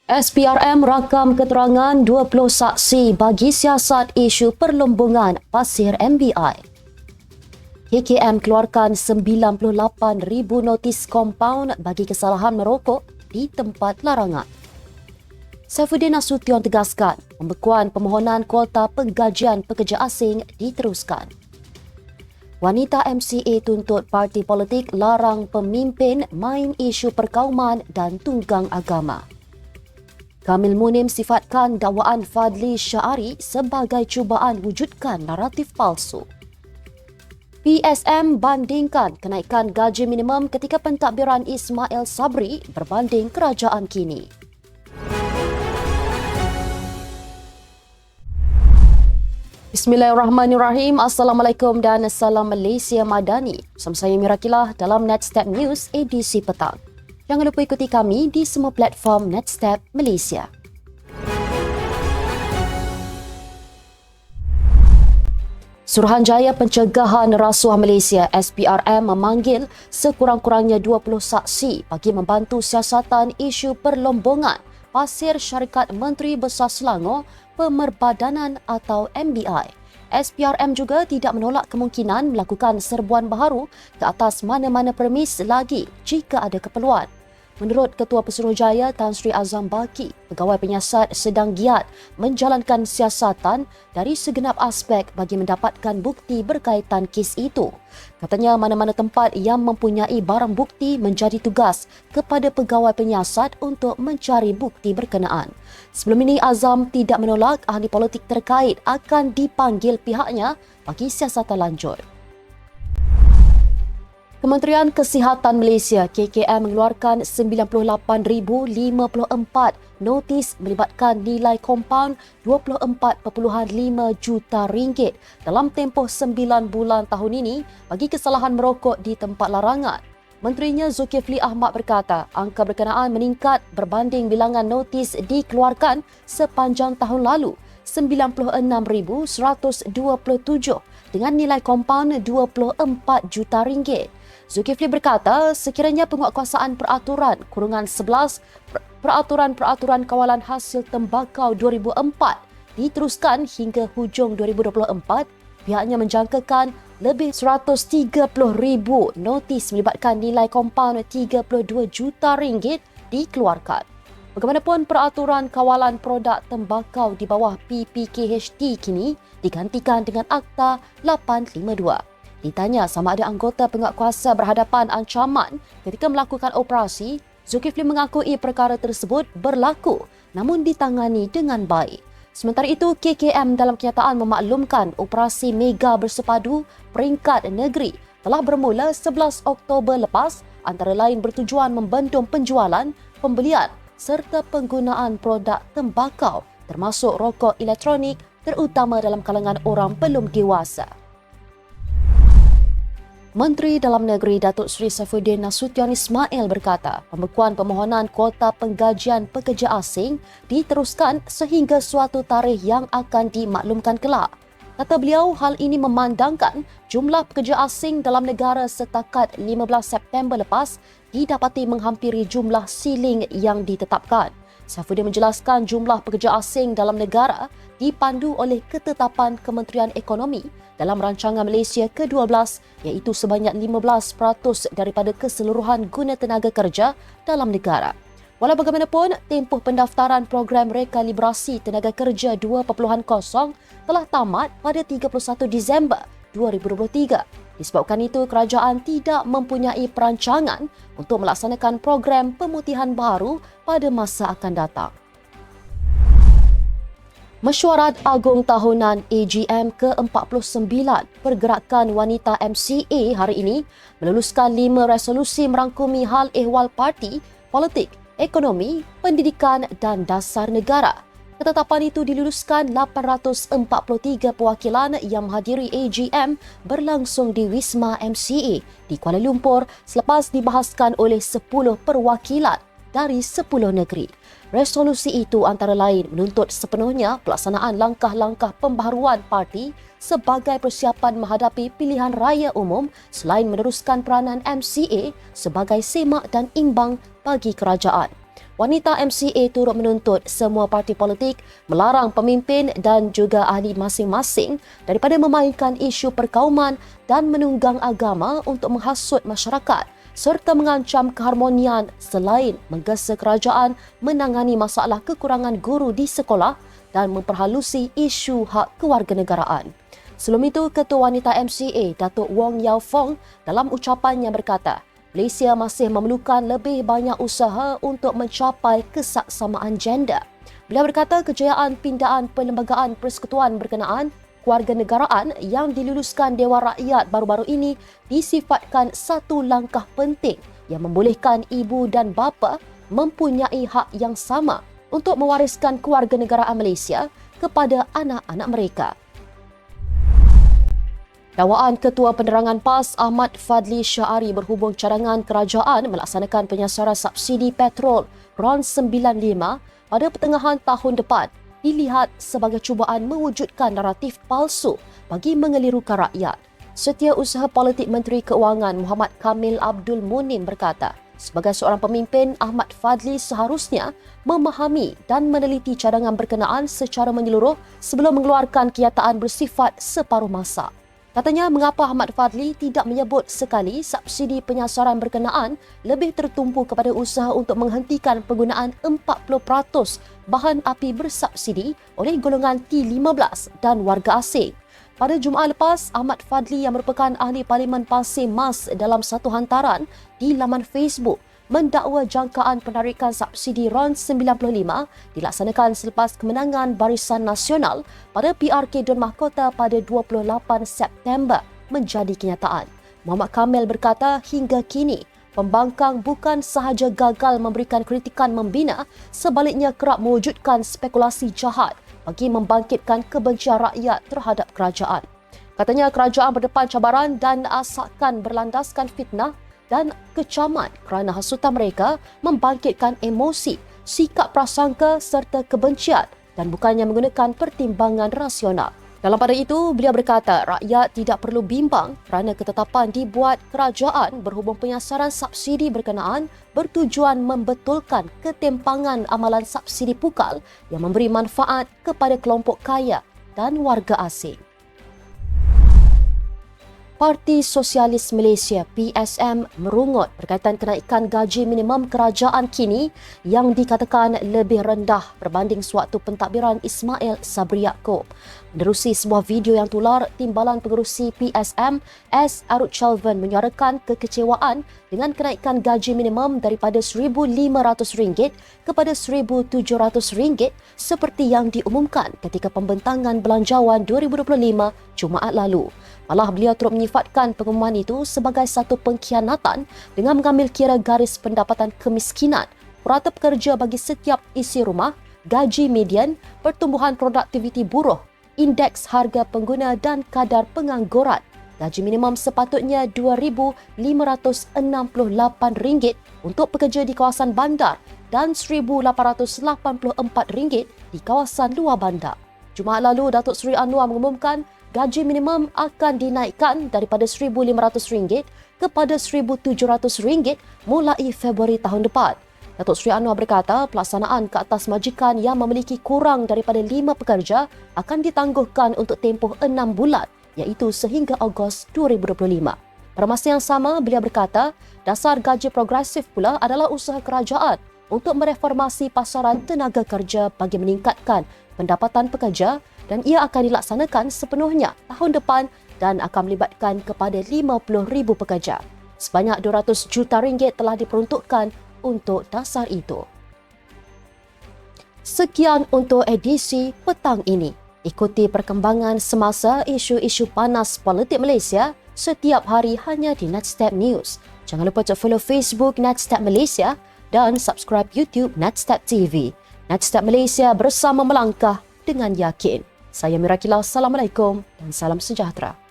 SPRM rakam keterangan 20 saksi bagi siasat isu perlombongan pasir MBI. KKM keluarkan 98,000 notis kompaun bagi kesalahan merokok di tempat larangan. Saifuddin Nasution tegaskan, pembekuan permohonan kuota penggajian pekerja asing diteruskan. Wanita MCA tuntut parti politik larang pemimpin main isu perkauman dan tunggang agama. Kamil Munim sifatkan dakwaan Fadli Syahari sebagai cubaan wujudkan naratif palsu. PSM bandingkan kenaikan gaji minimum ketika pentadbiran Ismail Sabri berbanding kerajaan kini. Bismillahirrahmanirrahim. Assalamualaikum dan salam Malaysia Madani. Bersama saya Mirakilah dalam Netstep News edisi petang. Jangan lupa ikuti kami di semua platform Netstep Malaysia. Suruhanjaya Pencegahan Rasuah Malaysia SPRM memanggil sekurang-kurangnya 20 saksi bagi membantu siasatan isu perlombongan pasir Syarikat Menteri Besar Selangor Pemerbadanan atau MBI. SPRM juga tidak menolak kemungkinan melakukan serbuan baharu ke atas mana-mana premis lagi jika ada keperluan. Menurut Ketua Pesuruhjaya Tan Sri Azam Baki, pegawai penyiasat sedang giat menjalankan siasatan dari segenap aspek bagi mendapatkan bukti berkaitan kes itu. Katanya mana-mana tempat yang mempunyai barang bukti menjadi tugas kepada pegawai penyiasat untuk mencari bukti berkenaan. Sebelum ini, Azam tidak menolak ahli politik terkait akan dipanggil pihaknya bagi siasatan lanjut. Kementerian Kesihatan Malaysia KKM mengeluarkan 98,054 notis melibatkan nilai kompaun 24.5 juta ringgit dalam tempoh 9 bulan tahun ini bagi kesalahan merokok di tempat larangan. Menterinya Zulkifli Ahmad berkata angka berkenaan meningkat berbanding bilangan notis dikeluarkan sepanjang tahun lalu 96,127 dengan nilai kompaun 24 juta ringgit. Zulkifli berkata sekiranya penguatkuasaan peraturan /11 Peraturan Kawalan Hasil Tembakau 2004 diteruskan hingga hujung 2024, pihaknya menjangkakan lebih 130,000 notis melibatkan nilai kompaun 32 juta ringgit dikeluarkan. Bagaimanapun, Peraturan Kawalan Produk Tembakau di bawah PPKHT kini digantikan dengan Akta 852. Ditanya sama ada anggota penguatkuasa berhadapan ancaman ketika melakukan operasi, Zulkifli mengakui perkara tersebut berlaku namun ditangani dengan baik. Sementara itu, KKM dalam kenyataan memaklumkan operasi mega bersepadu peringkat negeri telah bermula 11 Oktober lepas, antara lain bertujuan membendung penjualan, pembelian serta penggunaan produk tembakau termasuk rokok elektronik terutama dalam kalangan orang belum dewasa. Menteri Dalam Negeri Datuk Seri Saifuddin Nasution Ismail berkata, pembekuan permohonan kuota penggajian pekerja asing diteruskan sehingga suatu tarikh yang akan dimaklumkan kelak. Kata beliau, hal ini memandangkan jumlah pekerja asing dalam negara setakat 15 September lepas didapati menghampiri jumlah siling yang ditetapkan. Saifuddin menjelaskan jumlah pekerja asing dalam negara dipandu oleh ketetapan Kementerian Ekonomi dalam rancangan Malaysia ke-12 iaitu sebanyak 15% daripada keseluruhan guna tenaga kerja dalam negara. Walau bagaimanapun, tempoh pendaftaran program rekalibrasi tenaga kerja 2.0 telah tamat pada 31 Disember 2023. Disebabkan itu, kerajaan tidak mempunyai perancangan untuk melaksanakan program pemutihan baru pada masa akan datang. Mesyuarat Agung Tahunan AGM ke-49 Pergerakan Wanita MCA hari ini meluluskan 5 resolusi merangkumi hal ehwal parti, politik, ekonomi, pendidikan dan dasar negara. Ketetapan itu diluluskan 843 perwakilan yang menghadiri AGM berlangsung di Wisma MCA di Kuala Lumpur selepas dibahaskan oleh 10 perwakilan dari 10 negeri. Resolusi itu antara lain menuntut sepenuhnya pelaksanaan langkah-langkah pembaharuan parti sebagai persiapan menghadapi pilihan raya umum selain meneruskan peranan MCA sebagai semak dan imbang bagi kerajaan. wanita MCA turut menuntut semua parti politik melarang pemimpin dan juga ahli masing-masing daripada memainkan isu perkauman dan menunggang agama untuk menghasut masyarakat serta mengancam keharmonian selain menggesa kerajaan menangani masalah kekurangan guru di sekolah dan memperhalusi isu hak kewarganegaraan. Sebelum itu, Ketua Wanita MCA, Datuk Wong Yau Fong dalam ucapannya berkata, Malaysia masih memerlukan lebih banyak usaha untuk mencapai kesaksamaan gender. Beliau berkata kejayaan pindaan Perlembagaan Persekutuan Berkenaan Kewarganegaraan yang diluluskan Dewan Rakyat baru-baru ini disifatkan satu langkah penting yang membolehkan ibu dan bapa mempunyai hak yang sama untuk mewariskan kewarganegaraan Malaysia kepada anak-anak mereka. Dakwaan Ketua Penerangan PAS Ahmad Fadli Syahari berhubung cadangan kerajaan melaksanakan penyasaran subsidi petrol RON 95 pada pertengahan tahun depan dilihat sebagai cubaan mewujudkan naratif palsu bagi mengelirukan rakyat. Setiausaha Politik Menteri Keuangan Muhammad Kamil Abdul Munim berkata, sebagai seorang pemimpin, Ahmad Fadli seharusnya memahami dan meneliti cadangan berkenaan secara menyeluruh sebelum mengeluarkan kenyataan bersifat separuh masa. Katanya, mengapa Ahmad Fadli tidak menyebut sekali subsidi penyasaran berkenaan lebih tertumpu kepada usaha untuk menghentikan penggunaan 40% bahan api bersubsidi oleh golongan T15 dan warga asing. Pada Jumaat lepas, Ahmad Fadli yang merupakan ahli Parlimen Pasir Mas dalam satu hantaran di laman Facebook mendakwa jangkaan penarikan subsidi RON 95 dilaksanakan selepas kemenangan Barisan Nasional pada PRK Dun Mahkota pada 28 September menjadi kenyataan. Muhammad Kamil berkata hingga kini pembangkang bukan sahaja gagal memberikan kritikan membina, sebaliknya kerap mewujudkan spekulasi jahat bagi membangkitkan kebencian rakyat terhadap kerajaan. Katanya kerajaan berdepan cabaran dan asakan berlandaskan fitnah dan kecaman kerana hasutan mereka membangkitkan emosi, sikap prasangka serta kebencian dan bukannya menggunakan pertimbangan rasional. Dalam pada itu, beliau berkata rakyat tidak perlu bimbang kerana ketetapan dibuat kerajaan berhubung penyasaran subsidi berkenaan bertujuan membetulkan ketimpangan amalan subsidi pukal yang memberi manfaat kepada kelompok kaya dan warga asing. Parti Sosialis Malaysia PSM merungut berkaitan kenaikan gaji minimum kerajaan kini yang dikatakan lebih rendah berbanding sewaktu pentadbiran Ismail Sabri Yaakob. Menerusi sebuah video yang tular, Timbalan Pengerusi PSM S. Arut Chalvan menyuarakan kekecewaan dengan kenaikan gaji minimum daripada RM1,500 kepada RM1,700 seperti yang diumumkan ketika pembentangan Belanjawan 2025 Jumaat lalu. Malah beliau turut menyifatkan pengumuman itu sebagai satu pengkhianatan dengan mengambil kira garis pendapatan kemiskinan, purata pekerja bagi setiap isi rumah, gaji median, pertumbuhan produktiviti buruh, indeks harga pengguna dan kadar pengangguran. Gaji minimum sepatutnya RM2,568 untuk pekerja di kawasan bandar dan RM1,884 di kawasan luar bandar. Jumaat lalu, Datuk Seri Anwar mengumumkan gaji minimum akan dinaikkan daripada RM1,500 kepada RM1,700 mulai Februari tahun depan. Datuk Seri Anwar berkata pelaksanaan ke atas majikan yang memiliki kurang daripada 5 pekerja akan ditangguhkan untuk tempoh 6 bulan iaitu sehingga Ogos 2025. Pada masa yang sama, beliau berkata dasar gaji progresif pula adalah usaha kerajaan untuk mereformasi pasaran tenaga kerja bagi meningkatkan pendapatan pekerja dan ia akan dilaksanakan sepenuhnya tahun depan dan akan melibatkan kepada 50,000 pekerja. Sebanyak RM200 juta telah diperuntukkan untuk dasar itu. Sekian untuk edisi petang ini. Ikuti perkembangan semasa isu-isu panas politik Malaysia setiap hari hanya di Netstab News. Jangan lupa untuk follow Facebook Netstab Malaysia dan subscribe YouTube Netstab TV. Netstab Malaysia bersama melangkah dengan yakin. Saya Mira Kilau, Assalamualaikum dan salam sejahtera.